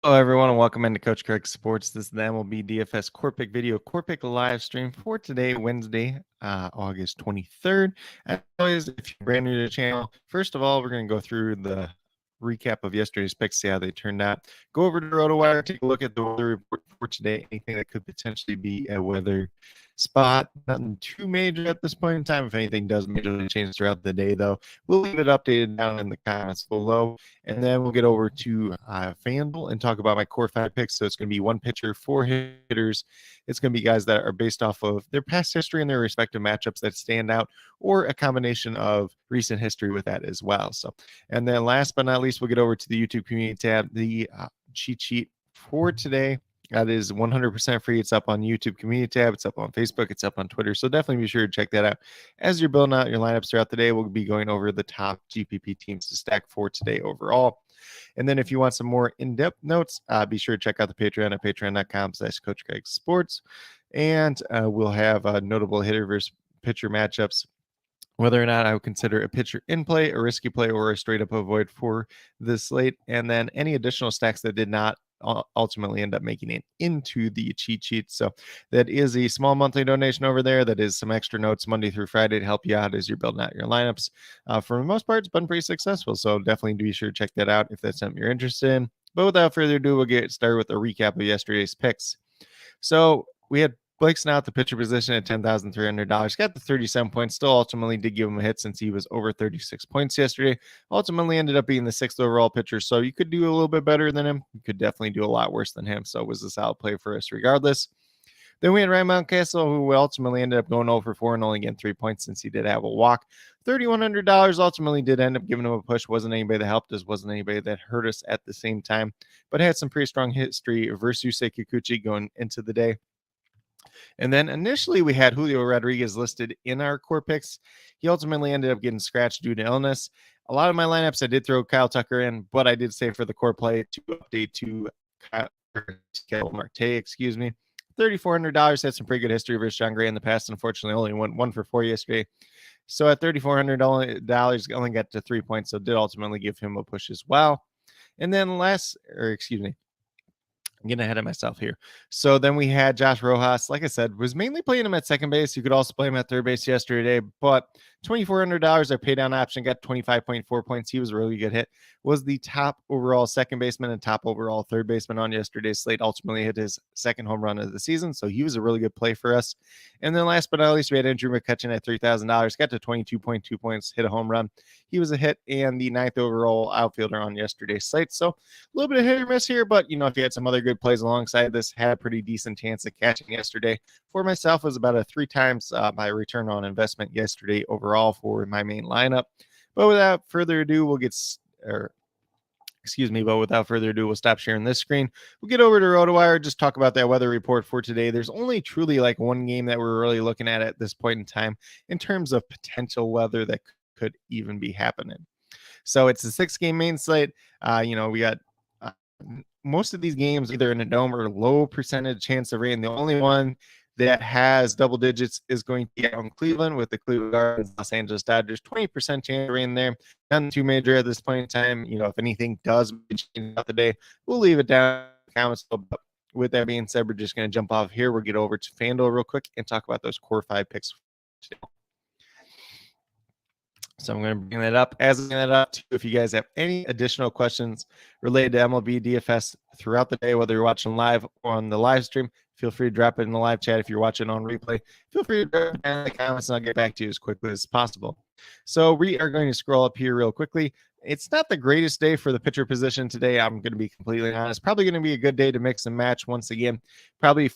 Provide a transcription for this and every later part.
Hello, everyone, and welcome into Coach Craig Sports. This is the MLB DFS Core Pick video, Core Pick live stream for today, Wednesday, August 23rd. As always, if you're brand new to the channel, first of all, we're going to go through the recap of yesterday's picks, see how they turned out. Go over to RotoWire, take a look at the weather report for today, anything that could potentially be a weather spot. Nothing too major at this point in time. If anything does majorly change throughout the day, though, we'll leave it updated down in the comments below. And then we'll get over to FanDuel and talk about my core 5 picks. So it's going to be one pitcher, 4 hitters. It's going to be guys that are based off of their past history and their respective matchups that stand out, or a combination of recent history with that as well. So, and then last but not least, we'll get over to the YouTube community tab, the cheat sheet for today. That is 100% free. It's up on YouTube community tab. It's up on Facebook. It's up on Twitter. So definitely be sure to check that out. As you're building out your lineups throughout the day, we'll be going over the top GPP teams to stack for today overall. And then if you want some more in-depth notes, be sure to check out the Patreon at patreon.com/Coach Craig Sports. And we'll have notable hitter versus pitcher matchups, whether or not I would consider a pitcher in play, a risky play, or a straight up avoid for this slate. And then any additional stacks that did not ultimately end up making it into the cheat sheet. So that is a small monthly donation over there. That is some extra notes Monday through Friday to help you out as you're building out your lineups. For the most part, it's been pretty successful. So definitely be sure to check that out if that's something you're interested in. But without further ado, we'll get started with a recap of yesterday's picks. So we had Blake Snell at the pitcher position at $10,300. Got the 37 points. Still ultimately did give him a hit since he was over 36 points yesterday. Ultimately ended up being the 6th overall pitcher. So you could do a little bit better than him. You could definitely do a lot worse than him. So it was a solid play for us regardless. Then we had Ryan Mountcastle, who ultimately ended up going 0 for 4 and only getting 3 points since he did have a walk. $3,100 ultimately did end up giving him a push. Wasn't anybody that helped us. Wasn't anybody that hurt us at the same time. But had some pretty strong history versus Yusei Kikuchi going into the day. And then initially we had Julio Rodriguez listed in our core picks. He ultimately ended up getting scratched due to illness. A lot of my lineups, I did throw Kyle Tucker in, but I did say for the core play to update to Kyle Marte, $3,400. Had some pretty good history versus John Gray in the past. Unfortunately, only went 1 for 4 yesterday. So at $3,400, only got to 3 points. So did ultimately give him a push as well. And then I'm getting ahead of myself here. So then we had Josh Rojas, like I said, was mainly playing him at second base. You could also play him at third base yesterday, but $2,400, our pay down option, got 25.4 points. He was a really good hit. Was the top overall second baseman and top overall third baseman on yesterday's slate. Ultimately hit his second home run of the season. So he was a really good play for us. And then last but not least, we had Andrew McCutchen at $3,000, got to 22.2 points, hit a home run. He was a hit and the 9th overall outfielder on yesterday's slate. So a little bit of hit or miss here, but if you had some other good plays alongside this, had a pretty decent chance of catching yesterday. For myself, was about a 3 times my return on investment yesterday overall for my main lineup. But without further ado, we'll stop sharing this screen. We'll get over to RotoWire, just talk about that weather report for today. There's only truly like one game that we're really looking at this point in time in terms of potential weather that could even be happening. So it's a 6-game main slate. We got most of these games either in a dome or low percentage chance of rain. The only one that has double digits is going to be out in Cleveland with the Cleveland Guardians, Los Angeles Dodgers. 20% chance of rain there. Nothing too major at this point in time. If anything does change out the day, we'll leave it down in the comments. But with that being said, we're just going to jump off here. We'll get over to FanDuel real quick and talk about those core 5 picks today. So I'm going to bring that up. As I bring that up, if you guys have any additional questions related to MLB DFS throughout the day, whether you're watching live or on the live stream, feel free to drop it in the live chat. If you're watching on replay, feel free to drop it in the comments and I'll get back to you as quickly as possible. So we are going to scroll up here real quickly. It's not the greatest day for the pitcher position today. I'm going to be completely honest. Probably going to be a good day to mix and match once again. Probably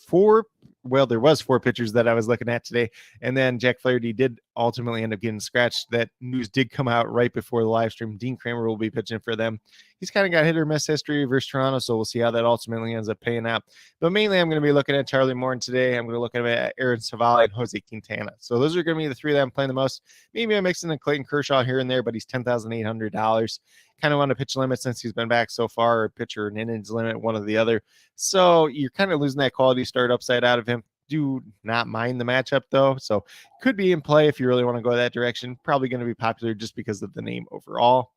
there was 4 pitchers that I was looking at today. And then Jack Flaherty did ultimately end up getting scratched. That news did come out right before the live stream. Dean Kramer will be pitching for them. He's kind of got hit or miss history versus Toronto, so we'll see how that ultimately ends up paying out. But mainly I'm going to be looking at Charlie Morton today. I'm going to look at Aaron Savali and Jose Quintana. So those are going to be the 3 that I'm playing the most. Maybe I'm mixing in Clayton Kershaw here and there, but he's $10,800. Kind of on a pitch limit since he's been back so far, or pitcher and innings limit, one or the other. So you're kind of losing that quality start upside out of him. Do not mind the matchup though. So could be in play if you really want to go that direction. Probably going to be popular just because of the name overall.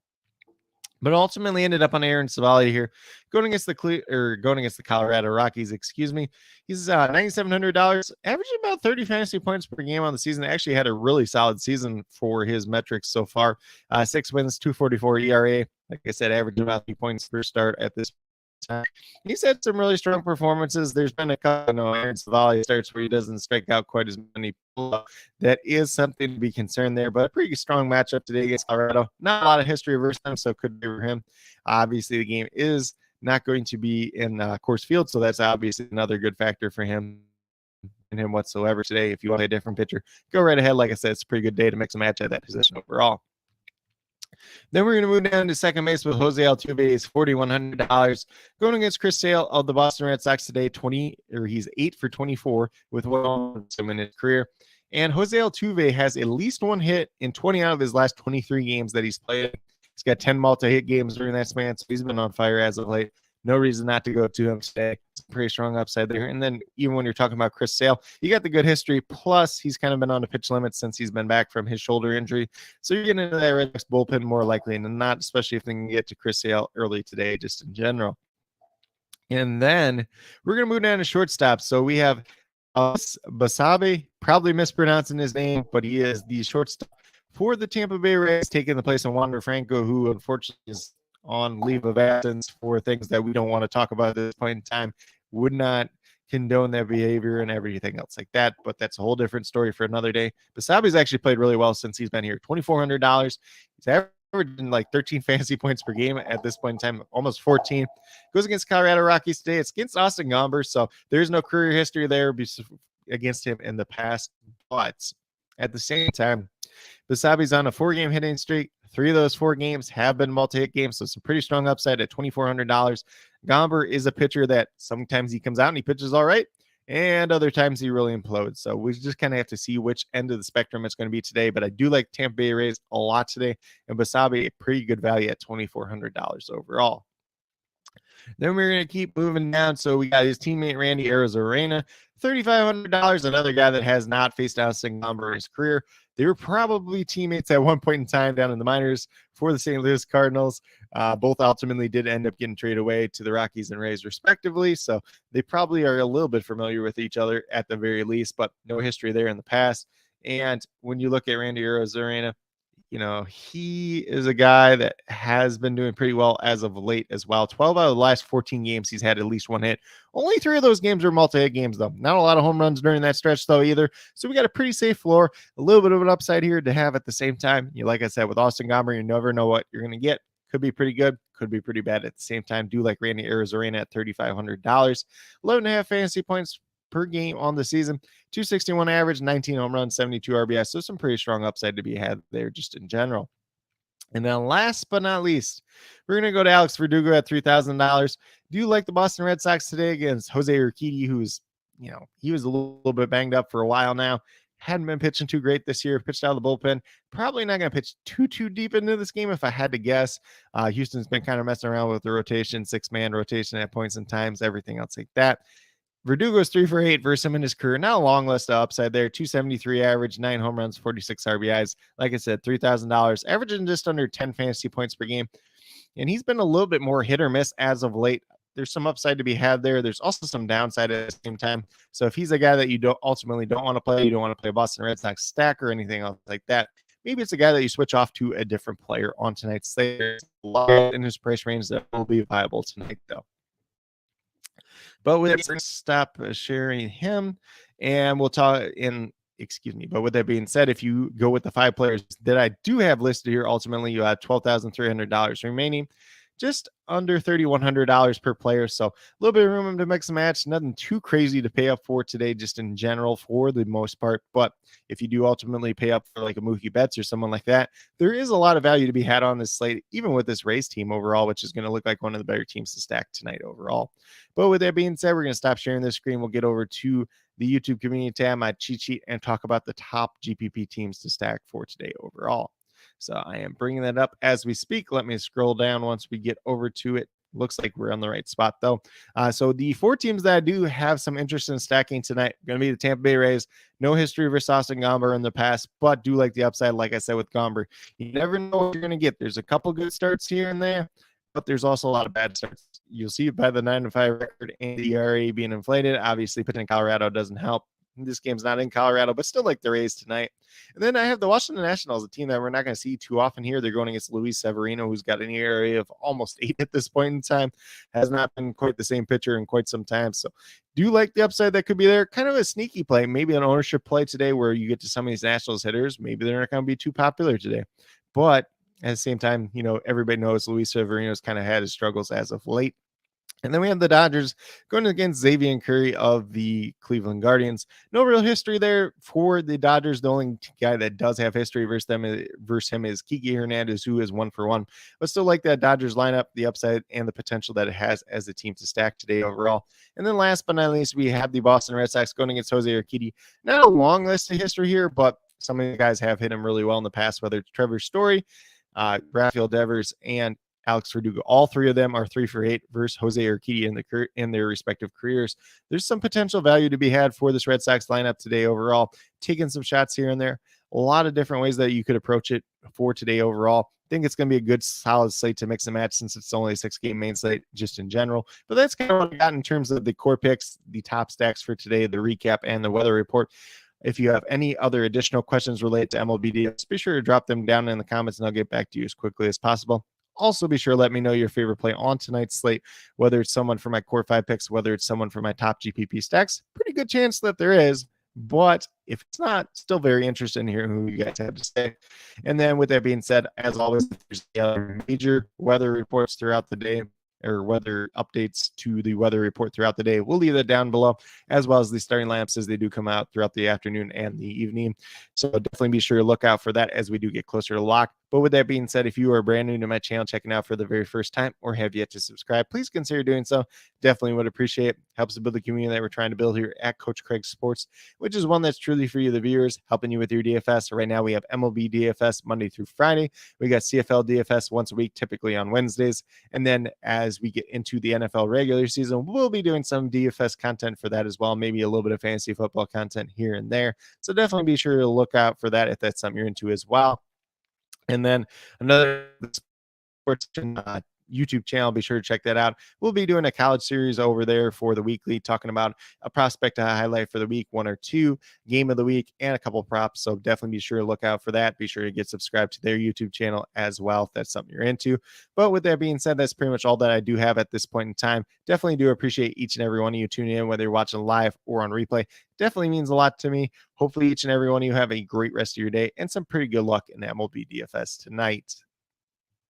but ultimately ended up on Aaron Savali here, going against the Colorado Rockies. Excuse me. He's $9,700, averaging about 30 fantasy points per game on the season. Actually had a really solid season for his metrics so far. 6 wins, 2.44 ERA. Like I said, averaging about 3 points per start at this time. He's had some really strong performances. There's been a couple, Aaron Savali starts where he doesn't strike out quite as many people. That is something to be concerned there, but a pretty strong matchup today against Colorado. Not a lot of history versus them, so could be for him. Obviously, the game is not going to be in Coors Field, so that's obviously another good factor for him and him whatsoever today. If you want a different pitcher, go right ahead. Like I said, it's a pretty good day to mix and match at that position overall. Then we're going to move down to second base with Jose Altuve. Is $4,100 going against Chris Sale of the Boston Red Sox today. He's 8 for 24 with 1 in his career. And Jose Altuve has at least 1 hit in 20 out of his last 23 games that he's played. He's got 10 multi-hit games during that span, so he's been on fire as of late. No reason not to go to him today. It's a pretty strong upside there. And then even when you're talking about Chris Sale, you got the good history. Plus, he's kind of been on the pitch limit since he's been back from his shoulder injury. So you're getting into that Red Sox bullpen more likely than not, especially if they can get to Chris Sale early today, just in general. And then we're going to move down to shortstop. So we have Basabe, probably mispronouncing his name, but he is the shortstop for the Tampa Bay Rays, taking the place of Wander Franco, who unfortunately is on leave of absence for things that we don't want to talk about at this point in time. Would not condone that behavior and everything else like that, but that's a whole different story for another day. Basabe's actually played really well since he's been here. $2,400. He's averaging like 13 fantasy points per game at this point in time, almost 14. Goes against Colorado Rockies today. It's against Austin Gomber, so there's no career history there against him in the past. But at the same time, Basabe's on a 4-game hitting streak. 3 of those 4 games have been multi-hit games, so it's a pretty strong upside at $2,400. Gomber is a pitcher that sometimes he comes out and he pitches all right, and other times he really implodes. So we just kind of have to see which end of the spectrum it's going to be today. But I do like Tampa Bay Rays a lot today, and Basabe a pretty good value at $2,400 overall. Then we're going to keep moving down. So we got his teammate Randy Arozarena, $3,500, another guy that has not faced Austin Gomber in his career. They were probably teammates at one point in time down in the minors for the St. Louis Cardinals. Both ultimately did end up getting traded away to the Rockies and Rays respectively. So they probably are a little bit familiar with each other at the very least, but no history there in the past. And when you look at Randy Arozarena, he is a guy that has been doing pretty well as of late as well. 12 out of the last 14 games, he's had at least 1 hit. Only 3 of those games are multi-hit games, though. Not a lot of home runs during that stretch, though, either. So we got a pretty safe floor, a little bit of an upside here to have at the same time. Like I said, with Austin Gomber, you never know what you're going to get. Could be pretty good, could be pretty bad at the same time. Do like Randy Arozarena at $3,500. 11.5 fantasy points per game on the season, 261 average, 19 home runs, 72 RBIs. So some pretty strong upside to be had there just in general. And then last but not least, we're going to go to Alex Verdugo at $3,000. Do you like the Boston Red Sox today against Jose Urquidy, who's, he was a little bit banged up for a while now. Hadn't been pitching too great this year. Pitched out of the bullpen. Probably not going to pitch too deep into this game if I had to guess. Houston's been kind of messing around with the rotation, 6-man rotation at points and times, everything else like that. Verdugo's 3 for 8 versus him in his career. Not a long list of upside there. 273 average, 9 home runs, 46 RBIs. Like I said, $3,000, averaging just under 10 fantasy points per game. And he's been a little bit more hit or miss as of late. There's some upside to be had there. There's also some downside at the same time. So if he's a guy that you ultimately don't want to play, you don't want to play a Boston Red Sox stack or anything else like that, maybe it's a guy that you switch off to a different player on tonight's slate. There's a lot in his price range that will be viable tonight, though. But with that, stop sharing him, and we'll talk in. But with that being said, if you go with the 5 players that I do have listed here, ultimately you have $12,300 remaining, just under $3,100 per player. So a little bit of room to mix and match. Nothing too crazy to pay up for today, just in general for the most part. But if you do ultimately pay up for like a Mookie Betts or someone like that, there is a lot of value to be had on this slate, even with this Rays team overall, which is going to look like one of the better teams to stack tonight overall. But with that being said, we're going to stop sharing this screen. We'll get over to the YouTube community tab, my cheat sheet, and talk about the top GPP teams to stack for today overall. So I am bringing that up as we speak. Let me scroll down once we get over to it Looks like we're on the right spot, though. So the 4 teams that I do have some interest in stacking tonight going to be the Tampa Bay Rays. No history versus Austin Gomber in the past, but do like the upside, like I said, with Gomber. You never know what you're going to get. There's a couple good starts here and there, but there's also a lot of bad starts. You'll see it by the 9-5 record and the ERA being inflated. Obviously, pitching in Colorado doesn't help. This game's not in Colorado, but still like the Rays tonight. And then I have the Washington Nationals, a team that we're not going to see too often here. They're going against Luis Severino, who's got an ERA of almost 8 at this point in time. Has not been quite the same pitcher in quite some time. So do like the upside that could be there. Kind of a sneaky play, maybe an ownership play today where you get to some of these Nationals hitters. Maybe they're not going to be too popular today. But at the same time, everybody knows Luis Severino's kind of had his struggles as of late. And then we have the Dodgers going against Xavier Curry of the Cleveland Guardians. No real history there for the Dodgers. The only guy that does have history versus him is Kiki Hernandez, who is 1-for-1. But still like that Dodgers lineup, the upside and the potential that it has as a team to stack today overall. And then last but not least, we have the Boston Red Sox going against Jose Urquidy. Not a long list of history here, but some of the guys have hit him really well in the past, whether it's Trevor Story, Rafael Devers, and Alex Verdugo. All 3 of them are 3-for-8 versus Jose Urquidy in their respective careers. There's some potential value to be had for this Red Sox lineup today overall. Taking some shots here and there. A lot of different ways that you could approach it for today overall. I think it's going to be a good, solid slate to mix and match since it's only a 6-game main slate just in general. But that's kind of what I got in terms of the core picks, the top stacks for today, the recap, and the weather report. If you have any other additional questions related to MLB DFS, be sure to drop them down in the comments and I'll get back to you as quickly as possible. Also, be sure to let me know your favorite play on tonight's slate, whether it's someone for my core 5 picks, whether it's someone for my top GPP stacks. Pretty good chance that there is, but if it's not, still very interested in hearing who you guys have to say. And then with that being said, as always, if there's other major weather reports throughout the day, or weather updates to the weather report throughout the day, we'll leave that down below, as well as the starting lineups as they do come out throughout the afternoon and the evening. So definitely be sure to look out for that as we do get closer to lock. But with that being said, if you are brand new to my channel, checking out for the very first time, or have yet to subscribe, please consider doing so. Definitely would appreciate it. Helps to build the community that we're trying to build here at Coach Craig Sports, which is one that's truly for you, the viewers, helping you with your DFS. Right now, we have MLB DFS Monday through Friday. We got CFL DFS once a week, typically on Wednesdays. And then as we get into the NFL regular season, we'll be doing some DFS content for that as well. Maybe a little bit of fantasy football content here and there. So definitely be sure to look out for that if that's something you're into as well. And then another sports YouTube channel, be sure to check that out. We'll be doing a college series over there for the weekly, talking about a prospect to highlight for the week, 1 or 2, game of the week, and a couple of props. So definitely be sure to look out for that. Be sure to get subscribed to their YouTube channel as well if that's something you're into. But with that being said, that's pretty much all that I do have at this point in time. Definitely do appreciate each and every one of you tuning in, whether you're watching live or on replay. Definitely means a lot to me. Hopefully each and every one of you have a great rest of your day and some pretty good luck in MLB DFS tonight.